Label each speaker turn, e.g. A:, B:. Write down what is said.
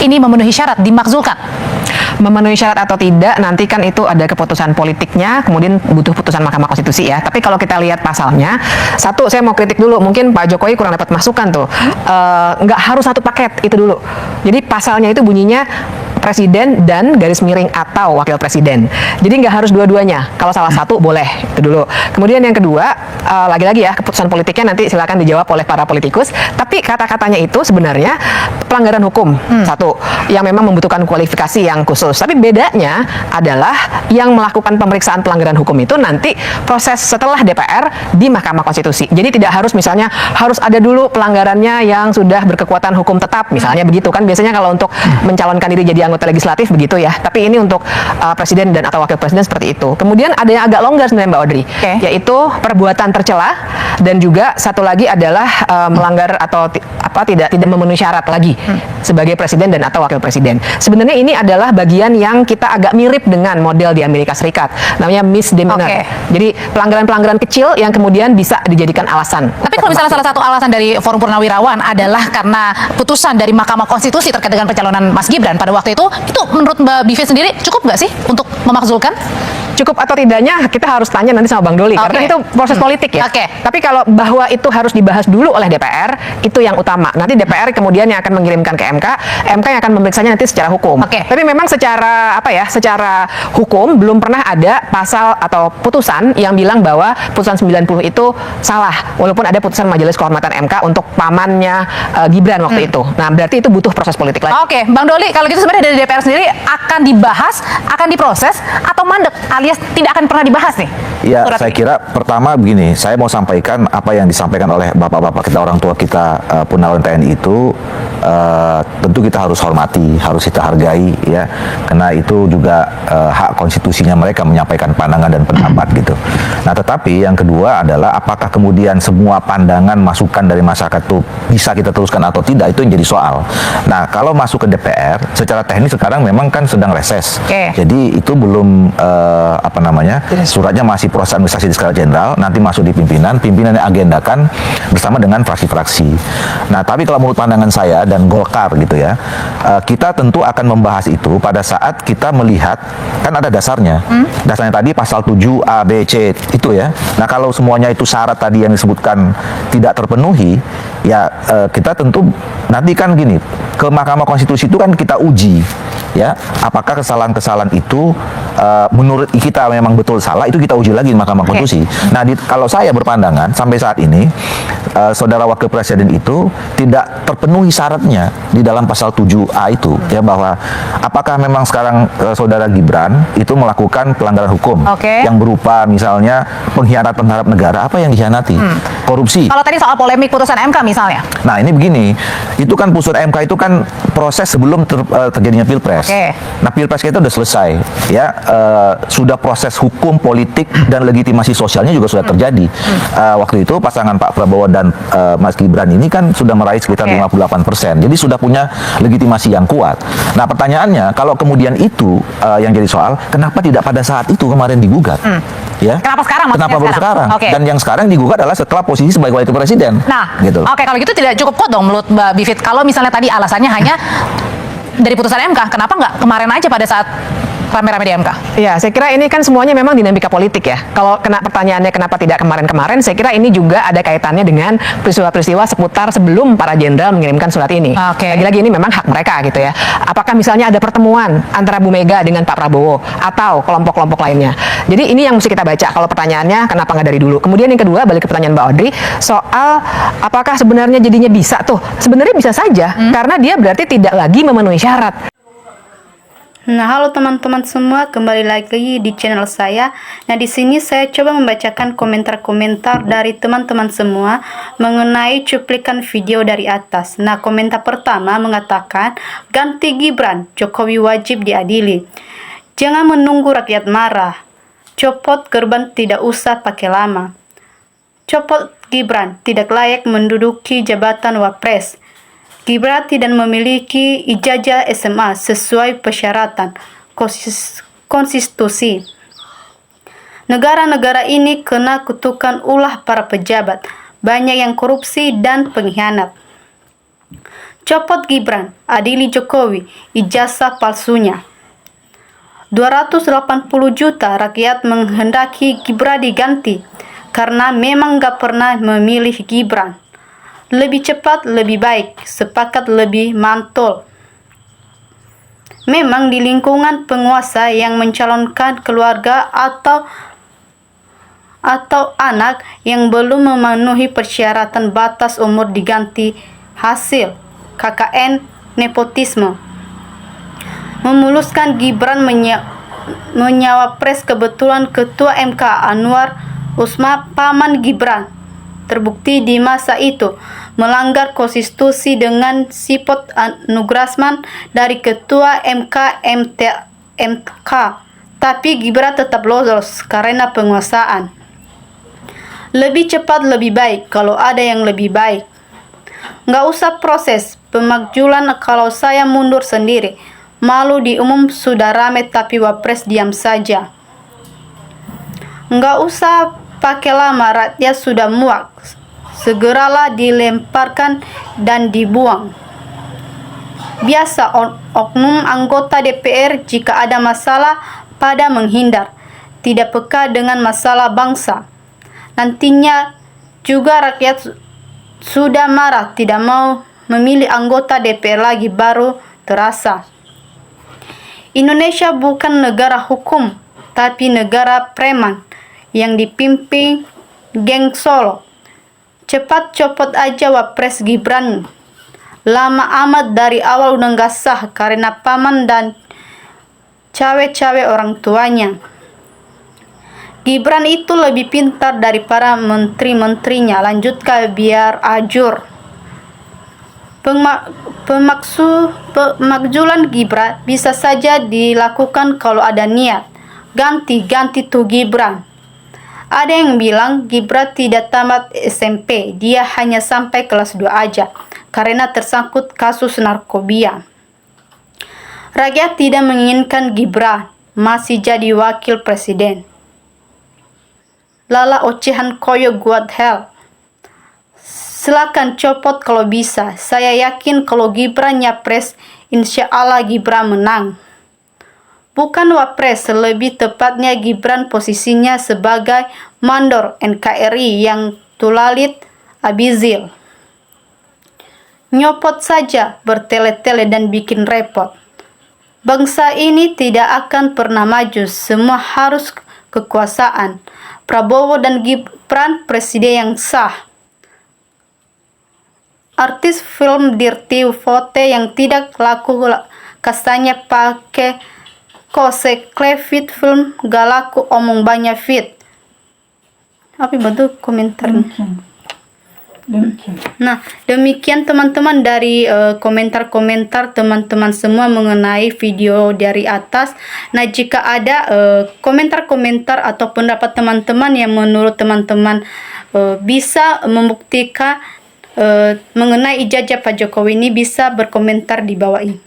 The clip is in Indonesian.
A: ini memenuhi syarat dimakzulkan?
B: Memenuhi syarat atau tidak nanti kan itu ada keputusan politiknya, kemudian butuh putusan Mahkamah Konstitusi ya. Tapi kalau kita lihat pasalnya, satu saya mau kritik dulu, mungkin Pak Jokowi kurang dapat masukan tuh. Nggak harus satu paket itu dulu. Jadi pasalnya itu bunyinya presiden dan garis miring atau wakil presiden. Jadi nggak harus dua-duanya. Kalau salah satu boleh, itu dulu. Kemudian yang kedua, lagi-lagi ya keputusan politiknya nanti silakan dijawab oleh para politikus. Tapi kata-katanya itu sebenarnya pelanggaran hukum satu, yang memang membutuhkan kualifikasi yang khusus. Tapi bedanya adalah yang melakukan pemeriksaan pelanggaran hukum itu nanti proses setelah DPR di Mahkamah Konstitusi. Jadi tidak harus misalnya harus ada dulu pelanggarannya yang sudah berkekuatan hukum tetap, misalnya begitu kan. Biasanya kalau untuk mencalonkan diri jadi anggota legislatif begitu ya. Tapi ini untuk presiden dan atau wakil presiden seperti itu. Kemudian ada yang agak longgar sebenarnya Mbak Audrey, yaitu perbuatan tercela dan juga satu lagi adalah melanggar atau tidak memenuhi syarat lagi sebagai presiden dan atau wakil presiden. Sebenarnya ini adalah bagian yang kita agak mirip dengan model di Amerika Serikat, namanya misdemeanor. Jadi pelanggaran-pelanggaran kecil yang kemudian bisa dijadikan alasan.
A: Tapi kalau misalnya salah satu alasan dari Forum Purnawirawan adalah karena putusan dari Mahkamah Konstitusi terkait dengan pencalonan Mas Gibran pada waktu itu menurut Mbak Bivit sendiri cukup nggak sih untuk memakzulkan?
B: Cukup atau tidaknya kita harus tanya nanti sama Bang Doli, karena itu proses politik ya. Tapi kalau bahwa itu harus dibahas dulu oleh DPR, itu yang utama. Nanti DPR kemudian yang akan mengirimkan ke MK, MK yang akan memeriksanya nanti secara hukum. Tapi memang secara secara hukum belum pernah ada pasal atau putusan yang bilang bahwa putusan 90 itu salah, walaupun ada putusan Majelis Kehormatan MK untuk pamannya Gibran waktu itu. Nah, berarti itu butuh proses politik lagi.
A: Bang Doli, kalau gitu sebenarnya dari DPR sendiri akan dibahas, akan diproses, atau mandek alias tidak akan pernah dibahas nih?
C: Ya, saya kira pertama begini, saya mau sampaikan apa yang disampaikan oleh bapak-bapak kita, orang tua kita, Purnawirawan TNI itu tentu kita harus hormati, harus kita hargai ya, karena itu juga hak konstitusinya mereka menyampaikan pandangan dan pendapat gitu. Nah, tetapi yang kedua adalah apakah kemudian semua pandangan masukan dari masyarakat itu bisa kita teruskan atau tidak, itu yang jadi soal. Nah, kalau masuk ke DPR secara teknis sekarang memang kan sedang reses. Jadi itu belum suratnya masih proses administrasi di skala jenderal, nanti masuk di pimpinan yang agendakan bersama dengan fraksi-fraksi. Nah, tapi kalau menurut pandangan saya dan Golkar gitu ya, kita tentu akan membahas itu pada saat kita melihat kan ada dasarnya. Dasarnya tadi pasal 7 A, B, C itu ya. Nah, kalau semuanya itu syarat tadi yang disebutkan tidak terpenuhi, ya kita tentu nanti kan gini, ke Mahkamah Konstitusi itu kan kita uji ya, apakah kesalahan-kesalahan itu menurut kita memang betul salah, itu kita uji lagi di Mahkamah Konstitusi. Nah, kalau saya berpandangan sampai saat ini saudara wakil presiden itu tidak terpenuhi syaratnya di dalam pasal 7A itu ya, bahwa apakah memang sekarang saudara Gibran itu melakukan pelanggaran hukum yang berupa misalnya pengkhianatan terhadap negara, apa yang dikhianati? Korupsi.
A: Kalau tadi soal polemik putusan MK misalnya.
C: Nah, ini begini, itu kan putusan MK itu kan proses sebelum terjadinya Pilpres. Nah, Pilpres kita udah selesai ya, sudah proses hukum, politik dan legitimasi sosialnya juga sudah terjadi. Waktu itu pasangan Pak Prabowo dan Mas Gibran ini kan sudah meraih sekitar 58%. Jadi sudah punya legitimasi yang kuat. Nah, pertanyaannya kalau kemudian itu yang jadi soal, kenapa tidak pada saat itu kemarin digugat? Ya.
A: Kenapa sekarang?
C: Kenapa baru sekarang? Dan yang sekarang digugat adalah setelah posisi sebagai wakil presiden.
A: Nah,
C: gitu.
A: Kalau gitu tidak cukup kuat dong menurut Mbak Bivit. Kalau misalnya tadi alasannya hanya dari putusan MK, kenapa nggak kemarin aja pada saat rame-rame di MK?
B: Ya, saya kira ini kan semuanya memang dinamika politik ya. Kalau pertanyaannya kenapa tidak kemarin-kemarin, saya kira ini juga ada kaitannya dengan peristiwa-peristiwa seputar sebelum para jenderal mengirimkan surat ini. Lagi-lagi ini memang hak mereka gitu ya. Apakah misalnya ada pertemuan antara Bu Mega dengan Pak Prabowo atau kelompok-kelompok lainnya. Jadi ini yang mesti kita baca kalau pertanyaannya kenapa nggak dari dulu. Kemudian yang kedua, balik ke pertanyaan Mbak Audrey soal apakah sebenarnya jadinya bisa tuh. Sebenarnya bisa saja karena dia berarti tidak lagi memenuhi syarat.
D: Nah, halo teman-teman semua, kembali lagi di channel saya. Nah, di sini saya coba membacakan komentar-komentar dari teman-teman semua mengenai cuplikan video dari atas. Nah, komentar pertama mengatakan, ganti Gibran, Jokowi wajib diadili. Jangan menunggu rakyat marah. Copot Gibran, tidak usah pakai lama. Copot Gibran, tidak layak menduduki jabatan Wapres. Gibran tidak memiliki ijazah SMA sesuai persyaratan konstitusi. Negara-negara ini kena kutukan ulah para pejabat, banyak yang korupsi dan pengkhianat. Copot Gibran, adili Jokowi, ijazah palsunya. 280 juta rakyat menghendaki Gibran diganti karena memang gak pernah memilih Gibran. Lebih cepat, lebih baik, sepakat lebih mantul. Memang di lingkungan penguasa yang mencalonkan keluarga atau anak yang belum memenuhi persyaratan batas umur diganti hasil KKN nepotisme. Memuluskan Gibran menyawapres kebetulan Ketua MK Anwar Usman paman Gibran terbukti di masa itu melanggar konstitusi dengan sipot anugerasman dari Ketua MK, tapi Gibran tetap lolos karena penguasaan. Lebih cepat lebih baik kalau ada yang lebih baik. Nggak usah proses pemakzulan kalau saya mundur sendiri. Malu di umum sudah rame tapi wapres diam saja. Nggak usah pakai lama, rakyat sudah muak. Segeralah dilemparkan dan dibuang. Biasa oknum anggota DPR jika ada masalah pada menghindar, tidak peka dengan masalah bangsa. Nantinya juga rakyat sudah marah, tidak mau memilih anggota DPR lagi, baru terasa. Indonesia bukan negara hukum, tapi negara preman yang dipimpin geng Solo. Cepat copot aja wapres Gibran. Lama amat dari awal udah nggak sah karena paman dan cawe-cawe orang tuanya. Gibran itu lebih pintar dari para menteri-menterinya. Lanjutkan biar ajur. Pemakzulan Gibran bisa saja dilakukan kalau ada niat. Ganti tuh Gibran. Ada yang bilang Gibran tidak tamat SMP, dia hanya sampai kelas 2 aja karena tersangkut kasus narkoba. Rakyat tidak menginginkan Gibran masih jadi wakil presiden. Lala ocehan koyo guat hell. Silakan copot kalau bisa. Saya yakin kalau Gibran nyapres, insya Allah Gibran menang. Bukan wapres, lebih tepatnya Gibran posisinya sebagai mandor NKRI yang tulalit abizil. Nyopot saja, bertele-tele dan bikin repot. Bangsa ini tidak akan pernah maju, semua harus kekuasaan. Prabowo dan Gibran presiden yang sah. Artis film Dirty Vote yang tidak laku kasanya pakai kose klevit film gak laku omong banyak fit. Apa betul komentar? Nah, demikian teman-teman dari komentar-komentar teman-teman semua mengenai video dari atas. Nah, jika ada komentar-komentar atau pendapat teman-teman yang menurut teman-teman bisa membuktikan mengenai ijazah Pak Jokowi ini, bisa berkomentar di bawah ini.